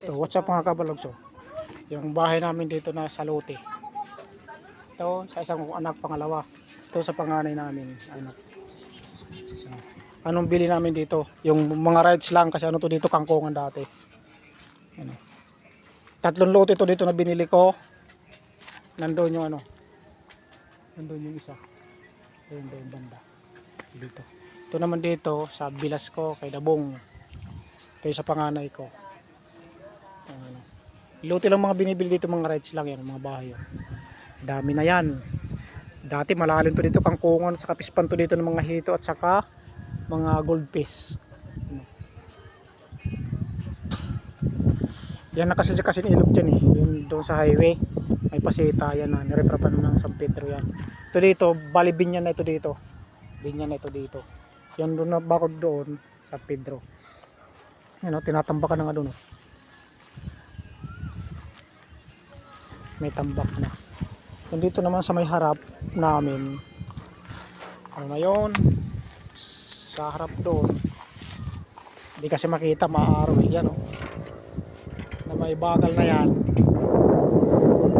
So, what's up mga kabalogso? Yung bahay namin dito na sa lote. Ito sa isang anak pangalawa. Ito sa panganay namin anak. So, anong bili namin dito? Yung mga rides lang kasi ano to dito kangkungan dati. Ano. Tatlong lote to dito na binili ko. Nandoon yung ano. Nandoon yung isa. Ayun doon banda. Dito. Ito naman dito sa bilas ko kay Dabong. Ito yung sa panganay ko. Ano. Lote lang mga binibili dito, mga rides lang yan, mga bahay. Dami na yan. Dati malalim to dito kangkungan, saka pispan to dito ng mga hito at saka mga goldfish. Yan na kasi ilog dyan eh. Yung doon sa highway may pasita yan na niretrapan ng San Pedro yan. Ito dito, bali binyan na ito dito. Binyan na ito dito. Yan doon na bakod doon San Pedro. Yan o, tinatambakan na nga doon o. May tambak na. Yung dito naman sa may harap namin, ano na yun, sa harap doon, hindi kasi makita, maaaraw yan o, na may bagal na yan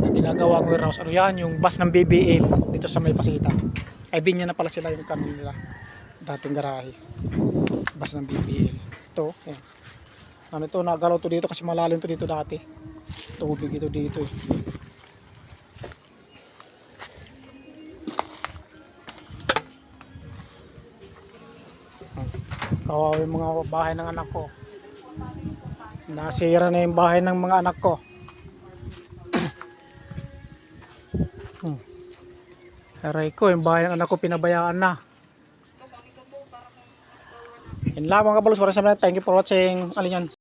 na ginagawang warehouse. Ano yan, yung bus ng BBL dito sa may pasita. Ay binya na pala sila yung kanon nila, dating garahe, bus ng BBL. Ito yan. Ano ito, nagalaw to dito kasi malalim to dito dati, tubig ito dito eh. Kawawa yung mga bahay ng anak ko. Nasira na yung bahay ng mga anak ko. Aray ko, yung bahay ng anak ko pinabayaan na. Yan lang mga kabalos. Thank you for watching. Alin yan?